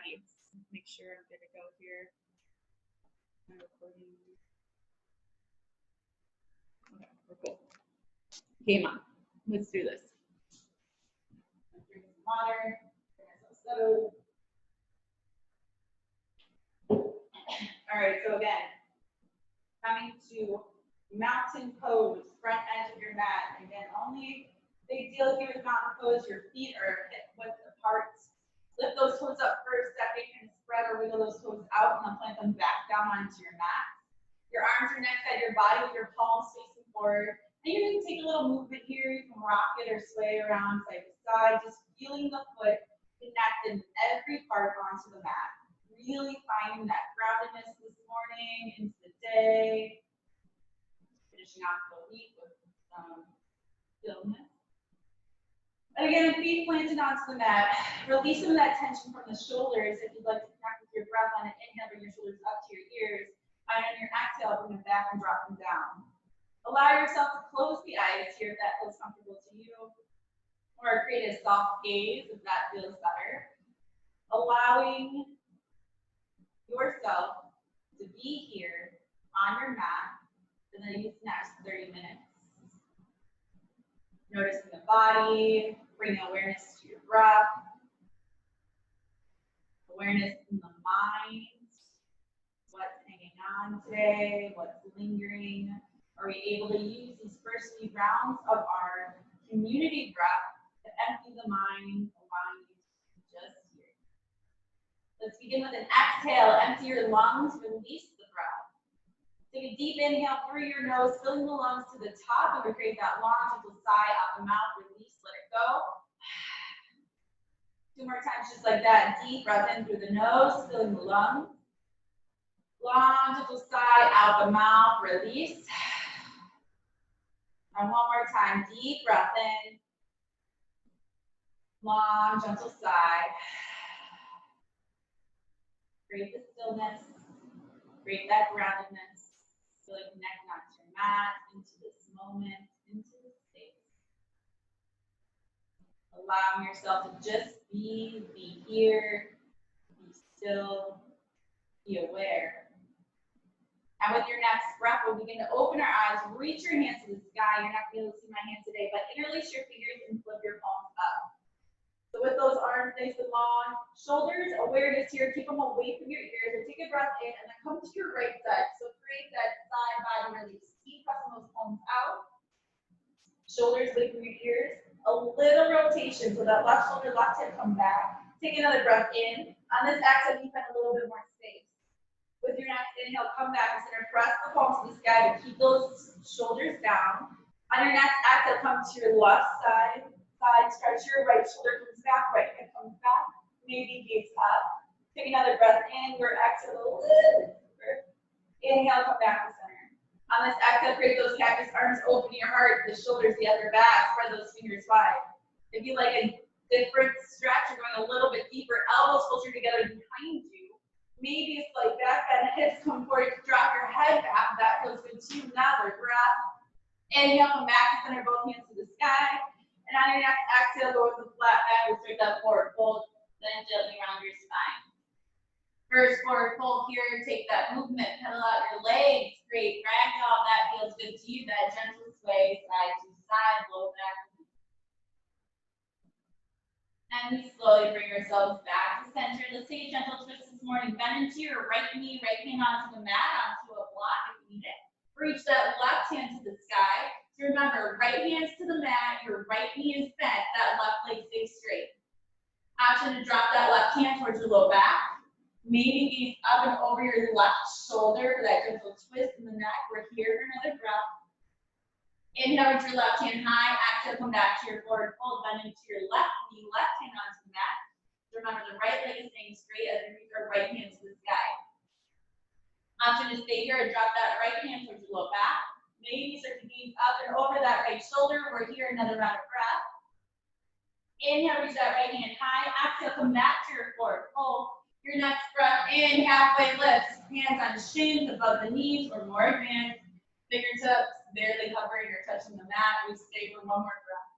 ready. Make sure I'm good to go here. I'm recording. Okay, we're cool. Game on. Let's do this. Drink some water. Settled. All right, so again, coming to mountain pose, front edge of your mat. Again, only big deal here with mountain pose, your feet are hip width apart. Lift those toes up first, second, and spread or wiggle those toes out, and then plant them back down onto your mat. Your arms are next at your body with your palms facing forward. And you can take a little movement here. You can rock it or sway around side to side, just feeling the foot connected every part onto the mat. Really finding that groundedness this morning into the day. Finishing off the week with some stillness. And again, feet planted onto the mat. Release some of that tension from the shoulders if you'd like to connect with your breath on an inhale, bring your shoulders up to your ears. And on your exhale, bring them back and drop them down. Allow yourself to close the eyes here if that feels comfortable to you. Or create a soft gaze if that feels better. Allowing yourself to be here on your mat for the next 30 minutes. Noticing the body, bringing awareness to your breath, awareness in the mind, what's hanging on today, what's lingering. Are we able to use these first few rounds of our community breath to empty the mind, allowing you to be just here? Let's begin with an exhale. Empty your lungs, release the breath. Take a deep inhale through your nose, filling the lungs to the top, and we create that long, gentle sigh out the mouth. Release, let it go. 2 more times, just like that. Deep breath in through the nose, filling the lungs. Long, gentle sigh out the mouth. Release. And one more time. Deep breath in. Long, gentle sigh. Create the stillness. Create that groundedness. Really connecting onto your mat, into this moment, into this space. Allowing yourself to just be here, be still, be aware. And with your next breath, we'll begin to open our eyes, reach your hands to the sky. You're not going to be able to see my hand today, but interlace your fingers and flip your palms up. So with those arms nice and long, shoulders, awareness here, keep them away from your ears. So take a breath in and then come to your right side. So create that side body release. Keep pressing those palms out. Shoulders away from your ears. A little rotation so that left shoulder, left hip come back. Take another breath in. On this exhale, you find a little bit more space. With your next inhale, come back and center. Press the palms to the sky to keep those shoulders down. On your next exhale, come to your left side. Stretch your right shoulder, comes back, right hip comes back, maybe gaze up. Take another breath in, your exhale a little deeper. Inhale, come back to center. On this exhale, create those cactus arms, open your heart, the shoulders the other back, spread those fingers wide. If you like a different stretch, you're going a little bit deeper, elbows closer together behind you. Maybe it's like back bend, hips come forward, drop your head back, that feels good too. Another breath. Inhale, come back to center, both hands to the sky. And on your next exhale, go with the flat back, we'll start that forward fold, then gently around your spine. First forward fold here, take that movement, pedal out your legs, great ragdoll, that feels good to you, that gentle sway, side to side, low back. And we slowly bring ourselves back to center. Let's take a gentle twist this morning. Bend into your right knee, right hand onto the mat, onto a block if you need it. Reach that left hand to the sky. So remember, right hands to the mat, your right knee is bent, that left leg stays straight. Option to drop that left hand towards your low back. Maybe gaze up and over your left shoulder for that gentle twist in the neck. We're here for another breath. Inhale, reach your left hand high. Exhale, come back to your forward fold. Bend into your left knee, left hand onto the mat. So remember, the right leg is staying straight as we reach our right hand to the sky. Option to stay here and drop that right hand towards your low back. Maybe start to gaze up and over that right shoulder. We're here, another round of breath. Inhale, reach that right hand high. Exhale, come back to your forward fold. Your next breath in, halfway lift. Hands on shins, above the knees, or more advanced. Fingertips barely hovering or touching the mat. We stay for one more breath.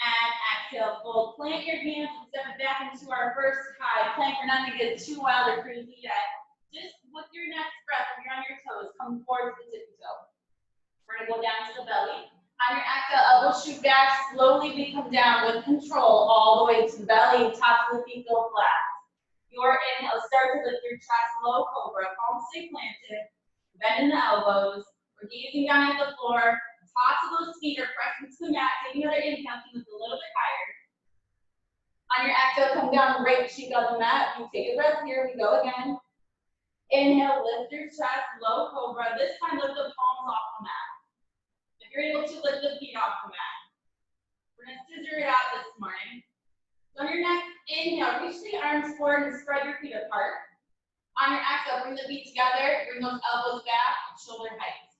And exhale, fold. Plant your hands and step it back into our first high plank. We're not going to get too wild or crazy yet. Just with your next breath, if you're on your toes, come forward to the tippy toe. We're going to go down to the belly. On your exhale, elbows shoot back. Slowly we come down with control all the way to the belly. Tops of the feet go flat. Your inhale, start to lift your chest, low cobra. Palms stay planted. Bend in the elbows. We're gazing down at the floor. Tops of those feet are pressing to the mat. Take another inhale, keep it a little bit higher. On your exhale, come down, right cheek on the mat. You take a breath here. We go again. Inhale, lift your chest, low cobra. This time, lift the palms off the mat. If you're able to, lift the feet off the mat. We're going to scissor it out this morning. So on your next inhale, reach the arms forward and spread your feet apart. On your exhale, bring the feet together. Bring those elbows back, shoulder height.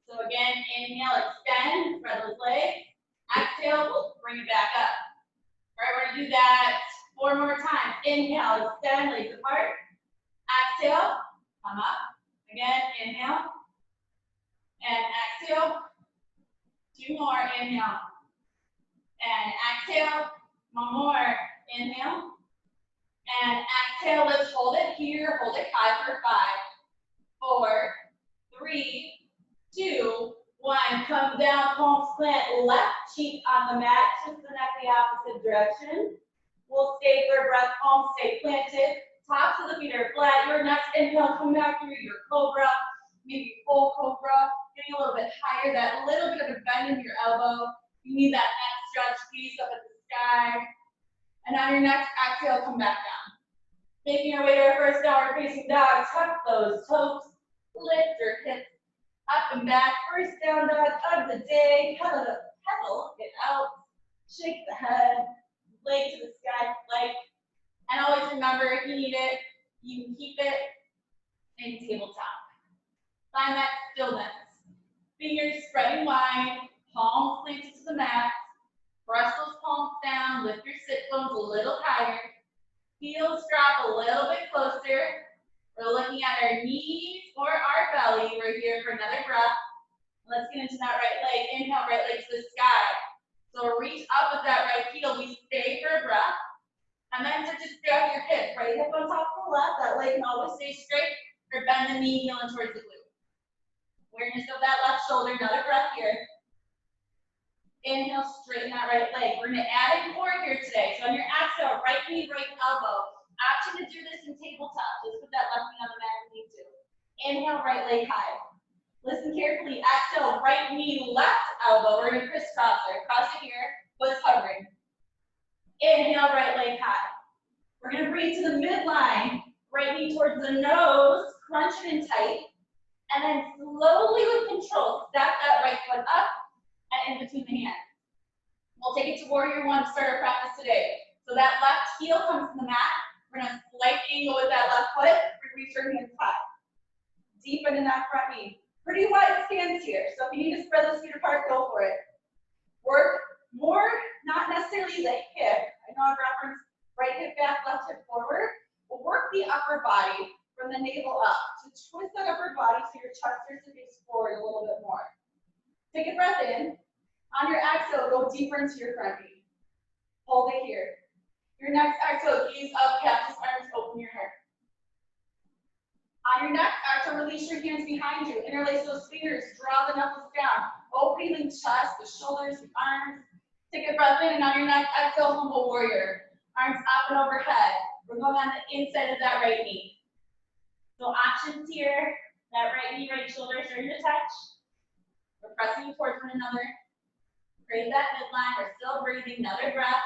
So again, inhale, extend, spread those legs. Exhale, bring it back up. All right, we're going to do that 4 more times. Inhale, extend, legs apart. Exhale, come up. Again, inhale. And exhale. 2 more, inhale. And exhale. 1 more, inhale. And exhale, let's hold it here. Hold it high for 5, 4, 3, 2, 1. Come down, palms plant, left cheek on the mat, just the neck the opposite direction. We'll stay for a breath, palms stay planted, tops of the feet are flat. Your next inhale, come back through your cobra, maybe full cobra, getting a little bit higher, that little bit of a bend in your elbow. You need that neck stretch, gaze up at the sky. And on your next exhale, come back down. Making our way to our first downward facing dog, tuck those toes, lift your hips up and back. First down dog of the day, pedal it out, shake the head, leg to the sky, leg. And always remember, if you need it, you can keep it in tabletop. Find that stillness. Fingers spreading wide, palms planted to the mat. Press those palms down, lift your sit bones a little higher. Heels drop a little bit closer. We're looking at our knees or our belly. We're here for another breath. Let's get into that right leg. Inhale, right leg to the sky. So reach up with that right heel. We stay for a breath. And then to just grab your hip. Right hip on top of the left. That leg can always stay straight. Or bend the knee, heel in towards the glute. Awareness of that left shoulder. Another breath here. Inhale, straighten that right leg. We're going to add in core here today. So on your exhale, right knee, right elbow. Option to do this in tabletop. Just put that left knee on the mat if you need to. Inhale, right leg high. Listen carefully. Exhale, right knee, left elbow. We're going to crisscross there. Cross it here. What's hovering? Inhale, right leg high. We're going to breathe to the midline. Right knee towards the nose. Crunch it in tight. And then slowly with control, step that right foot up and in between the hands. We'll take it to warrior 1 to start our practice today. So that left heel comes to the mat. We're going to slight angle with that left foot. Reach your hands high. Deepen in that front knee. Pretty wide stance here. So if you need to spread those feet apart, go for it. Work more, not necessarily the hip. I know I've referenced right hip back, left hip forward. We'll work the upper body from the navel up to twist that upper body so your chest starts to face forward a little bit more. Take a breath in. On your exhale, go deeper into your front knee. Hold it here. Your next exhale, gaze up, cactus arms, open your heart. On your next exhale, release your hands behind you. Interlace those fingers, draw the knuckles down. Opening the chest, the shoulders, the arms. Take a breath in, and on your next exhale, humble warrior. Arms up and overhead. We're going on the inside of that right knee. So options here, that right knee, right shoulder starting to touch. We're pressing towards one another. Create that midline. We're still breathing. Another breath.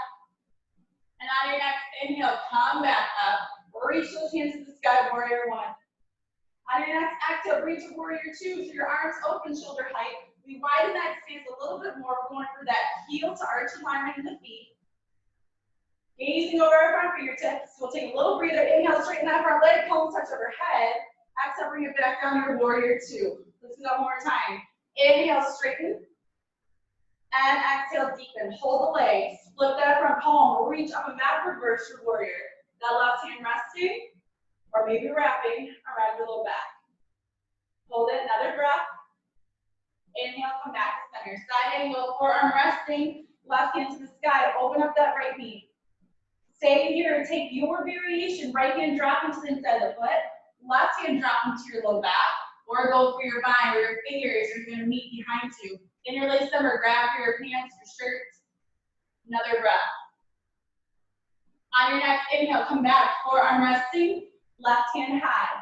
And on your next inhale, come back up. Reach those hands to the sky, warrior 1. On your next exhale, reach to warrior 2. So your arms open, shoulder height. We widen that stance a little bit more. We're going for that heel to arch alignment in the feet. Gazing over our front fingertips. We'll take a little breather. Inhale, straighten that front leg. Palms touch overhead. Exhale, bring it back down to your warrior 2. Let's do that one more time. Inhale, straighten. And exhale, deepen. Hold the legs. Flip that front palm. Reach up and back, reverse your warrior. That left hand resting, or maybe wrapping around your low back. Hold it, another breath. Inhale, come back to center. Side angle, forearm resting. left hand to the sky, open up that right knee. Stay here and take your variation. Right hand drop into the inside of the foot, left hand drop into your low back, or go for your bind where your fingers are going to meet behind you. Interlace them or grab your pants, your shirt. Another breath. On your next inhale, come back, forearm resting, left hand high.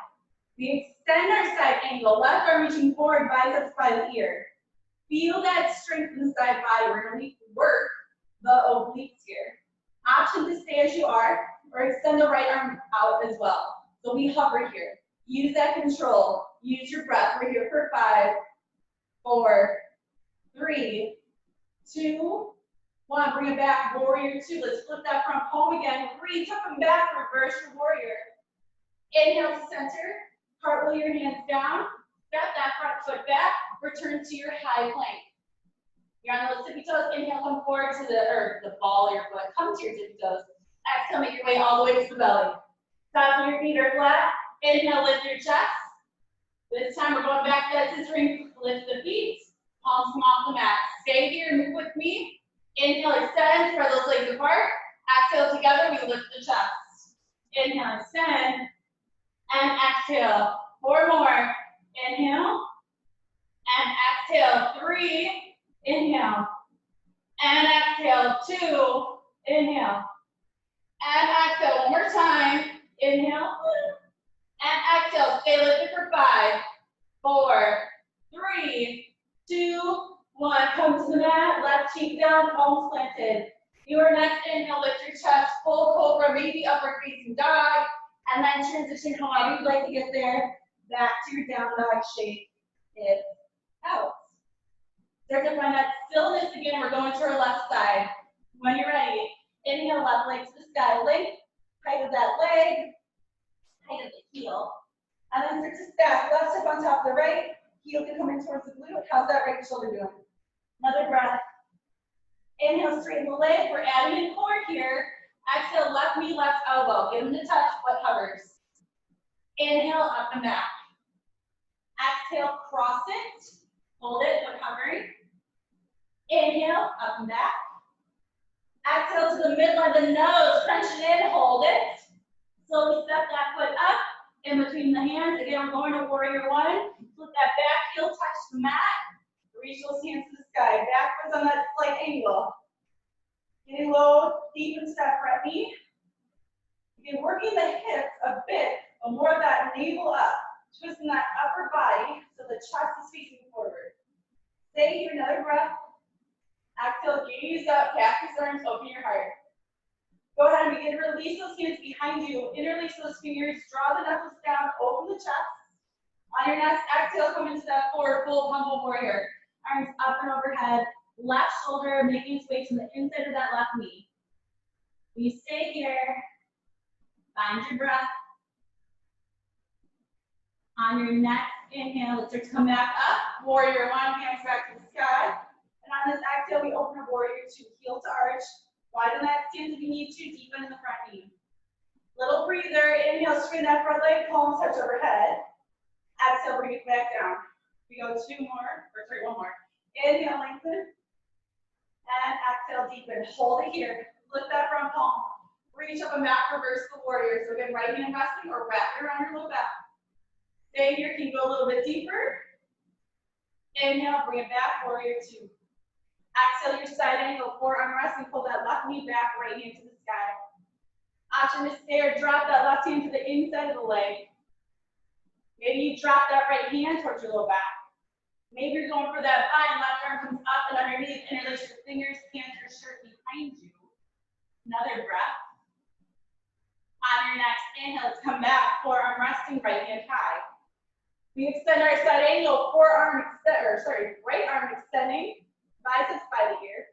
We extend our side angle, left arm reaching forward, biceps by the ear. Feel that strength in the side body. We're going to work the obliques here. Option to stay as you are, or extend the right arm out as well. So we hover here. Use that control. Use your breath. We're here for 5, 4, 3, 2, 1. Bring it back, warrior 2. Let's flip that front palm again. Reach up and back, reverse your warrior. Inhale to center. Cartwheel your hands down. Step that front foot back. Return to your high plank. You're on those tippy toes. Inhale, come forward to the ball of your foot. Come to your tippy toes. Exhale, make your way all the way to the belly. Tops of your feet are flat. Inhale, lift your chest. This time we're going back to that scissoring. Lift the feet. Palms come off the mat. Stay here and move with me. Inhale, extend, spread those legs apart. Exhale, together, we lift the chest. Inhale, extend. And exhale. 4 more. Inhale. And exhale. 3. Inhale. And exhale. 2. Inhale. And exhale. One more time. Inhale. And exhale. Stay lifted for 5, 4, 3, 2, 1. Come to the mat. Left cheek down. Palms planted. Your next inhale. Lift your chest. Full cobra. Maybe upward facing dog. And then transition however you'd like to get there. Back to your down dog shape. It's out. Start to find that stillness again. We're going to our left side. When you're ready, inhale, left leg to the sky. Length, height of that leg, height of the heel. And then start to stack. Left step on top of the right. Heel can come in towards the glute. How's that right shoulder doing? Another breath. Inhale, straighten the leg. We're adding in core here. Exhale, left knee, left elbow. Give them the touch, foot hovers. Inhale, up and back. Exhale, cross it. Hold it, foot hovering. Inhale, up and back. Exhale to the midline of the nose, crunch it in, hold it. Slowly step that foot up in between the hands. Again, we're going to warrior 1. Flip that back heel, touch the mat. Reach those hands to the sky. Backwards on that slight angle. Getting low, deep and step right knee. Again, working the hips a bit, but more of that navel up. Twisting that upper body so the chest is facing forward. Stay here, another breath. Exhale, gaze up, cast your arms, open your heart. Go ahead and begin to release those hands behind you. Interlace those fingers, draw the knuckles down, open the chest. On your next exhale, come into that forward fold, humble warrior. Arms up and overhead. Left shoulder making its way to the inside of that left knee. You stay here. Find your breath. On your next inhale, let's start to come back up. Warrior 1, hands back to the sky. And on this exhale, we open up warrior 2, heel to arch. Widen that stance if you need to, deepen in the front knee. Little breather, inhale, straighten that front leg, palms touch overhead. Exhale, bring it back down. We go 1 more. Inhale, lengthen. And exhale, deepen. Hold it here. Lift that front palm. Reach up and back, reverse the warrior. So again, right hand resting or wrap it around your low back. Stay here, can you go a little bit deeper? Inhale, bring it back, warrior 2. Exhale your side angle, forearm resting, pull that left knee back, right hand to the sky. Option to stay or drop that left hand to the inside of the leg. Maybe you drop that right hand towards your low back. Maybe you're going for that bind, left arm comes up and underneath, interlace your fingers, hands your shirt behind you. Another breath. On your next inhale, let's come back, forearm resting, right hand high. We extend our side angle, right arm extending, biceps by the ear.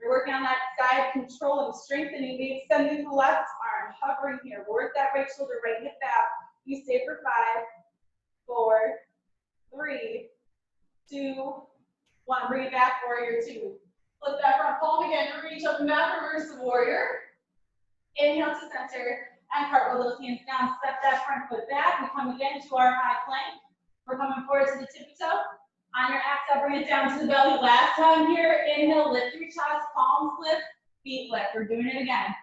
We're working on that side control and strengthening. We extend through the left arm, hovering here. Work that right shoulder, right hip back. You stay for 5, 4, 3, 2, 1. Bring it back, warrior 2. Flip that front palm again. Reach up and back, reverse the warrior. Inhale to center. And cartwheel those hands down, step that front foot back. We come again to our high plank. We're coming forward to the tippy toe. On your exhale, bring it down to the belly. Last time here, inhale, lift your chest, palms lift, feet lift. We're doing it again.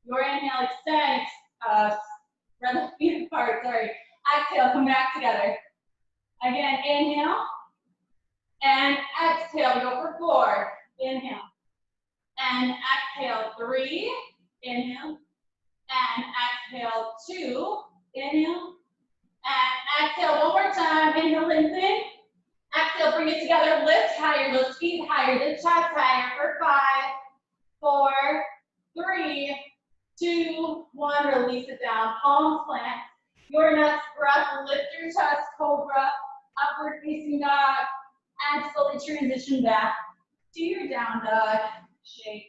Your inhale, extend, spread the feet apart, sorry. Exhale, come back together. Again, inhale, and exhale, we go for 4. Inhale, and exhale, 3. Inhale, and exhale, 2. Inhale, and exhale, one more time. Inhale, lengthen. Exhale, bring it together, lift higher, those feet higher, the chest higher for 5, 4, 3, 2, 1. Release it down, palms plant. Your next breath, lift your chest, cobra, upward facing dog, and slowly transition back to your down dog. Shake,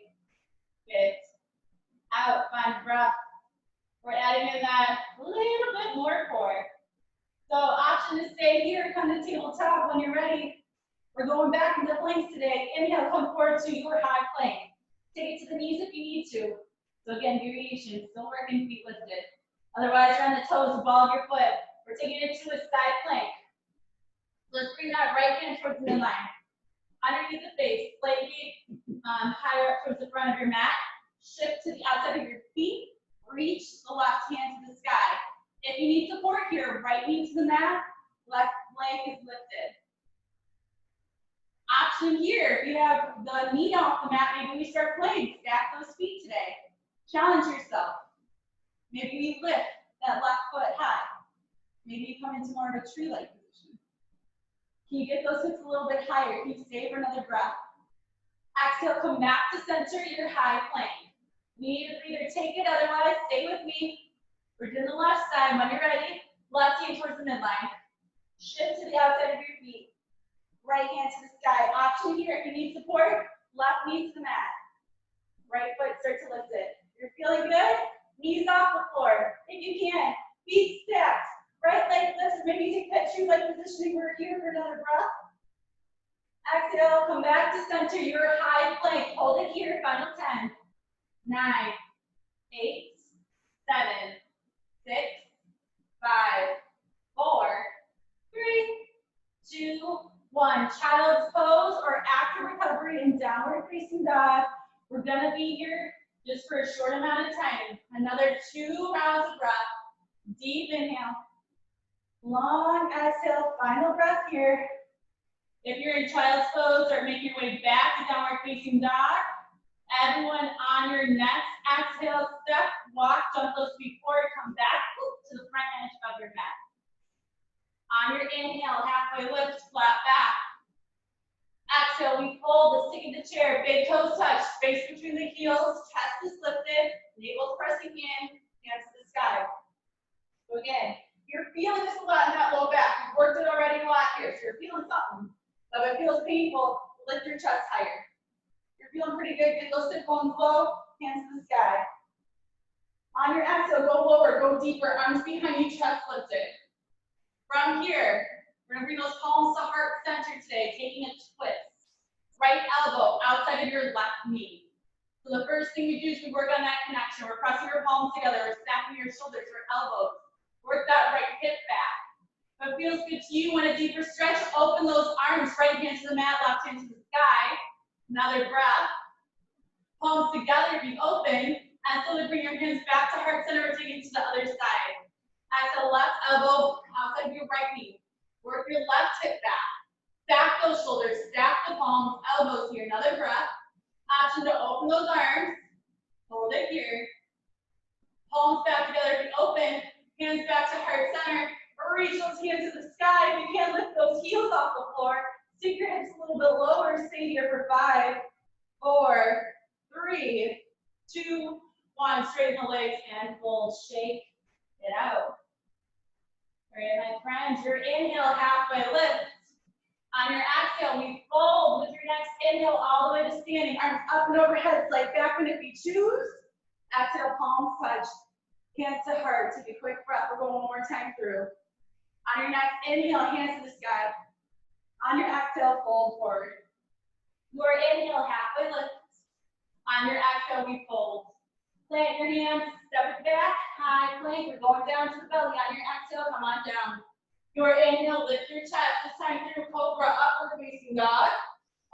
it out, find breath. We're adding in that little bit more core. So option to stay here, come to tabletop when you're ready. We're going back into planks today. Inhale, come forward to your high plank. Take it to the knees if you need to. So again, variation, still working feet lifted. Otherwise, you're on the toes, the ball of your foot. We're taking it to a side plank. Let's bring that right hand towards the midline. Underneath the face, slightly higher up towards the front of your mat. Shift to the outside of your feet. Reach the left hand to the sky. If you need support here, right knee to the mat, left leg is lifted. Option here, if you have the knee off the mat, maybe we start playing. Stack those feet today. Challenge yourself. Maybe you lift that left foot high. Maybe you come into more of a tree-like position. Can you get those hips a little bit higher? Can you stay for another breath? Exhale, come back to center your high plank. Need to either take it, otherwise stay with me. We're doing the left side. When you're ready, left hand towards the midline. Shift to the outside of your feet. Right hand to the sky. Option here, if you need support, left knee to the mat. Right foot, start to lift it. You're feeling good? Knees off the floor. If you can, feet stacked. Right leg lifts. Maybe take that tree-like positioning. We're here for another breath. Exhale, come back to center your high plank. Hold it here, final 10, 9, 8, 7, 6, 5, 4, 3, 2, 1. Child's pose or active recovery in downward facing dog. We're gonna be here just for a short amount of time. Another 2 rounds of breath. Deep inhale. Long exhale, final breath here. If you're in child's pose, start making your way back to downward facing dog. Everyone on your next exhale, step, walk, jump those feet forward, come back to the front edge of your mat. On your inhale, halfway lift, flat back. Exhale, we fold the stick in the chair, big toes touch, space between the heels, chest is lifted, navel's pressing in, hands to the sky. So again, you're feeling this a lot in that low back. You've worked it already a lot here, so you're feeling something. So if it feels painful, lift your chest higher. You're feeling pretty good, get those sit bones low, hands to the sky. On your exhale, go lower, go deeper, arms behind you, chest lifted. From here, we're gonna bring those palms to heart center today, taking a twist. Right elbow outside of your left knee. So the first thing we do is we work on that connection. We're pressing your palms together, we're stacking your shoulders, your elbows. Work that right hip back. If it feels good to you, want a deeper stretch, open those arms, right hand to the mat, left hand to the sky. Another breath. Palms together, be open, and slowly bring your hands back to heart center, rotating to the other side. Exhale, left elbow outside of your right knee. Work your left hip back. Stack those shoulders, stack the palms, elbows here. Another breath. Option to open those arms. Hold it here. Palms back together, be open. Hands back to heart center. Reach those hands to the sky. If you can, lift those heels off the floor. Sink your hips a little bit lower. Stay here for 5, 4, 3, 2, 1. Straighten the legs and fold. Shake it out. All right, my friends, your inhale, halfway lift. On your exhale, we fold with your next inhale all the way to standing. Arms up and overhead, slight back bend if you choose. Exhale, palms touch. Hands to heart. Take a quick breath. We're going one more time through. On your next inhale, hands to the sky. On your exhale, fold forward. Your inhale, halfway lift. On your exhale, we fold. Plant your hands, step it back, high plank. We're going down to the belly. On your exhale, come on down. Your inhale, lift your chest. This time through cobra, upward facing dog.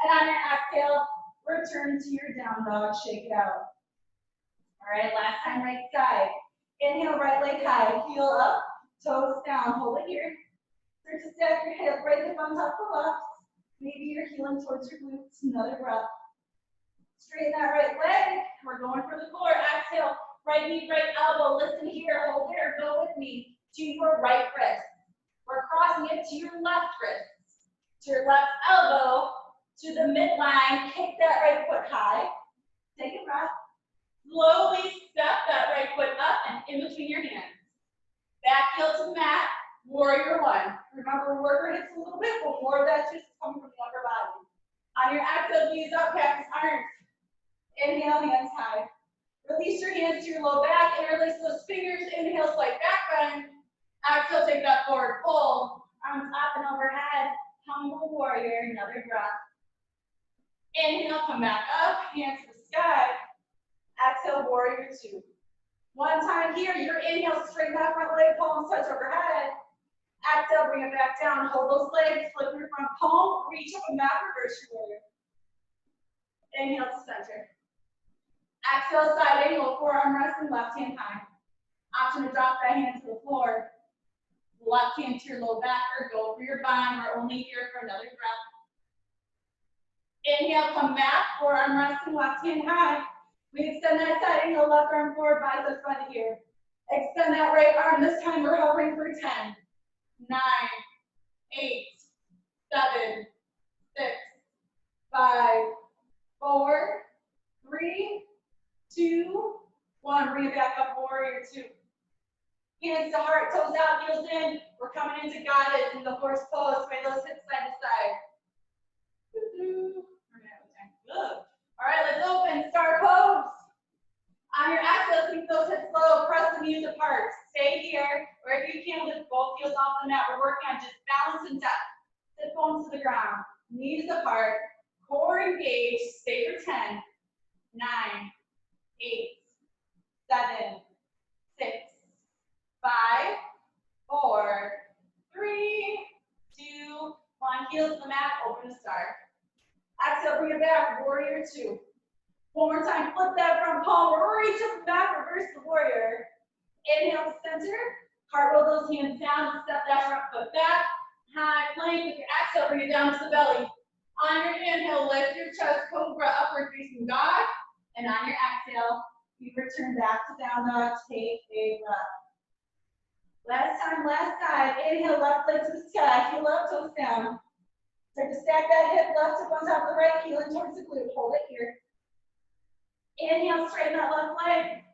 And on your exhale, return to your down dog. Shake it out. All right, last time right side. Inhale, right leg high, heel up, toes down. Hold it here. Start to stack your hip, right hip on top of the left. Maybe you're heeling towards your glutes. Another breath. Straighten that right leg. We're going for the core. Exhale, right knee, right elbow. Listen here, hold it or go with me to your right wrist. We're crossing it to your left wrist. To your left elbow, to the midline. Kick that right foot high. Take a breath. Slowly step that right foot up and in between your hands. Back heel to the mat, warrior one. Remember, warrior hits a little bit, but more of that just coming from the upper body. On your exhale, knees up, practice arms. Inhale, hands high. Release your hands to your low back, interlace those fingers, inhale, slight back bend. Exhale, take that forward fold. Arms up and overhead, humble warrior, another breath. Inhale, come back up, hands to the sky. Exhale, warrior two. One time here, your inhale, straighten that front leg, palms touch overhead. Exhale, bring it back down, hold those legs, flip your front palm, reach up and back, reverse your warrior. Inhale to center. Exhale, side angle, forearm resting, left hand high. Option to drop that hand to the floor. Left hand to your low back or go for your bind. We're only here for another breath. Inhale, come back, forearm resting, left hand high. We extend that side angle, left arm forward, biceps by the ear. Extend that right arm. This time we're hovering for 10, 9, 8, 7, 6, 5, 4, 3, 2, 1. Bring it back up, warrior two. Hands to heart, toes out, heels in. We're coming into guided in the horse pose. Sway those hips side to side. Good. All right, let's open, star pose. On your exhale, keep those hips low, press the knees apart. Stay here, wherever you can, lift both heels off the mat. We're working on just balance and depth. Sit bones to the ground, knees apart, core engaged. Stay for 10, 9, 8, 7, 6, 5, 4, 3, 2, 1. Heels to the mat, open to start. Exhale, bring it back, warrior two. One more time, flip that front palm, reach up and back, reverse the warrior. Inhale to center, cartwheel those hands down, step that front foot back. High plank, with your exhale, bring it down to the belly. On your inhale, lift your chest, cobra, upward facing dog. And on your exhale, you return back to down dog, take a breath. Last time, last side, inhale, left leg to the sky, heel up, toes down. Start to stack that hip left hip on top of the right, heeling towards the glute. Hold it here. Inhale, straighten that left leg.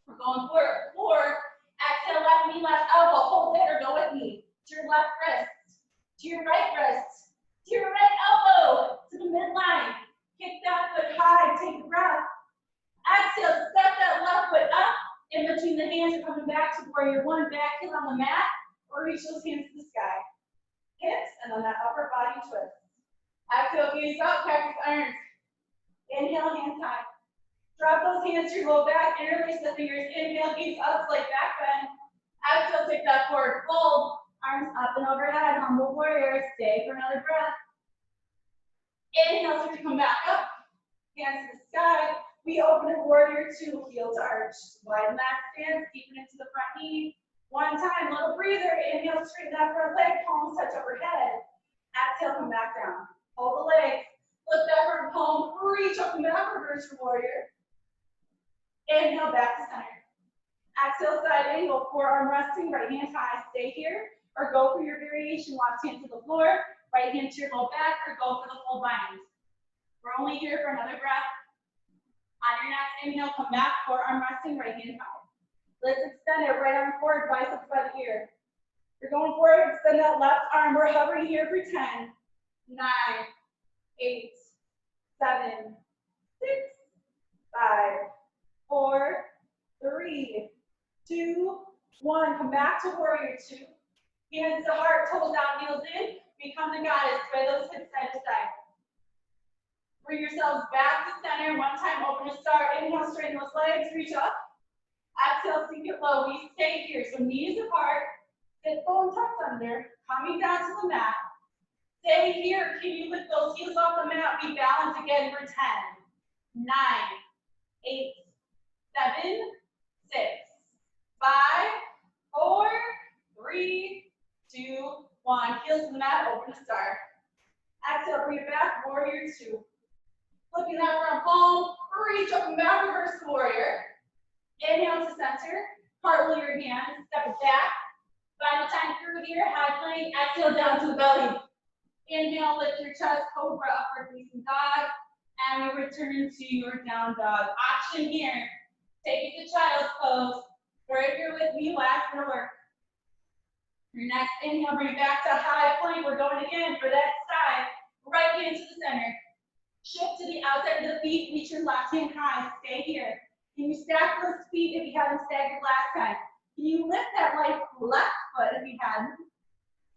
We're going for it. Forward. Exhale, left knee, left elbow. Hold it or go with me. To your left wrist. To your right wrist. To your right elbow. To the midline. Kick that foot high. Take a breath. Exhale, step that left foot up. In between the hands, you're coming back to warrior one. Back heel on the mat. Or reach those hands to the sky. Hips, and then that upper body twist. Exhale, gaze up, practice irons. Inhale, hands high. Drop those hands to your low back, interlace the fingers. Inhale, gaze up, slight back bend. Exhale, take that forward fold. Arms up and overhead, humble warrior. Stay for another breath. Inhale, start to come back up. Hands to the sky. We open a warrior two, heel to arch. Wide mat stance, deepen into the front knee. One time, little breather. Inhale, straighten that front leg, palms touch overhead. Exhale, come back down. Hold the legs. Lift that front palm, reach up and back, reverse your warrior. Inhale, back to center. Exhale, side angle, forearm resting, right hand high. Stay here, or go for your variation. Left hand to the floor, right hand to your low back, or go for the full bind. We're only here for another breath. On your next inhale, come back, forearm resting, right hand high. Let's extend it, right arm forward, biceps by the ear. You're going forward, extend that left arm. We're hovering here for 10, 9, 8, 7, 6, 5, 4, 3, 2, 1. Come back to warrior two. Hands to heart, toes down, heels in. Become the goddess. Sway those hips side to side. Bring yourselves back to center. One time, open to start. Inhale, straighten those legs, reach up. Exhale, sink it low. We stay here. So knees apart, sit hip bone tucked under, coming down to the mat. Stay here. Can you lift those heels off the mat? We balance again for 10, 9, 8, 7, 6, 5, 4, 3, 2, 1. Heels to the mat, open to start. Exhale, bring it back, warrior 2. Flipping that front palm, reach up and back, reverse warrior. Inhale to center, cartwheel your hands, step it back. Final time through here, high plank, exhale down to the belly. Inhale, lift your chest, cobra, upward facing dog. And we return to your down dog. Option here, take it to child's pose. Or if you're with me, last gonna work. Your next inhale, bring it back to high plank. We're going again for that side. Right hand to the center. Shift to the outside of the feet, reach your left hand high, stay here. Can you stack those feet if you haven't staggered last time? Can you lift that left foot if you hadn't?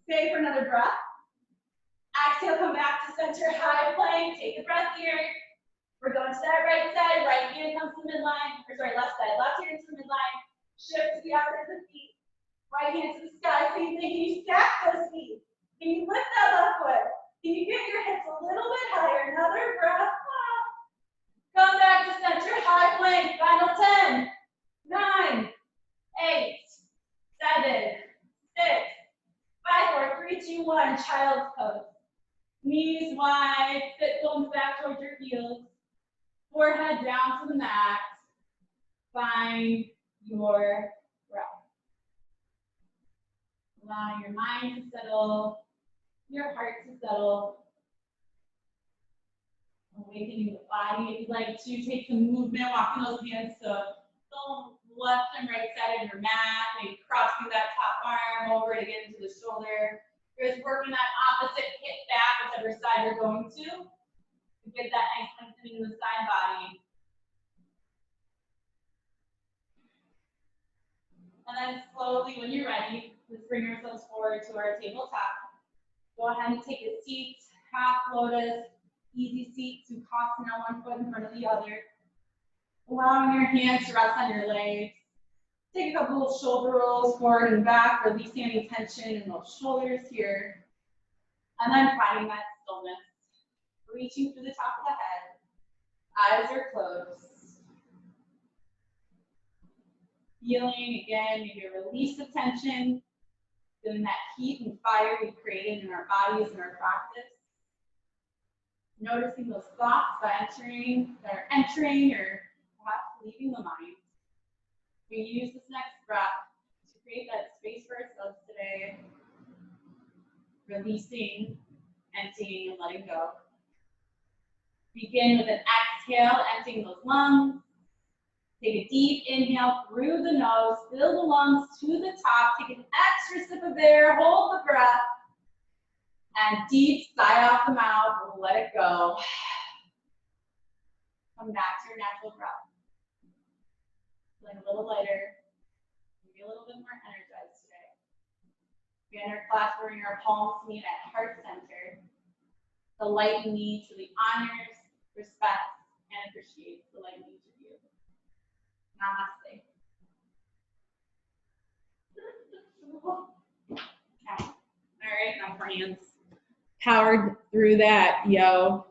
Stay for another breath. Exhale, come back to center, high plank, take a breath here. We're going to that right side, right hand comes to the midline, or sorry, left side, left hand to the midline. Shift to the outside of the feet. Right hand to the sky, same thing. Can you stack those feet? Can you lift that left foot? Can you get your hips a little bit higher? Another breath. Come back to center, high plank, final 10, 9, 8, 7, 6, 5, 4, 3, 2, 1, child's pose. Knees wide, sit bones back towards your heels. Forehead down to the mat. Find your breath. Allow your mind to settle, your heart to settle. Awakening the body. If you'd like to take some movement, walking those hands to the left and right side of your mat, maybe crossing that top arm over to get into the shoulder. You're just working that opposite hip back, whichever side you're going to get that nice lengthening in the side body. And then slowly, when you're ready, let's bring ourselves forward to our tabletop. Go ahead and take a seat, half lotus. Easy seat, Sukhasana, one foot in front of the other. Allowing your hands to rest on your legs. Take a couple of shoulder rolls forward and back, releasing any tension in those shoulders here. And then finding that stillness. Reaching through the top of the head. Eyes are closed. Feeling, again, maybe a release of tension. Feeling that heat and fire we created in our bodies and our practice. Noticing those thoughts that are entering or perhaps leaving the mind. We use this next breath to create that space for ourselves today. Releasing, emptying, and letting go. Begin with an exhale, emptying those lungs. Take a deep inhale through the nose, fill the lungs to the top. Take an extra sip of air, hold the breath. And deep sigh off the mouth, let it go. Come back to your natural breath. Feeling a little lighter, maybe a little bit more energized today. Begin our class, bring our palms meet at heart center. The light in me truly honors, respects, and appreciates the light in each of you. Namaste. Okay. All right, now for hands. Powered through that, yo.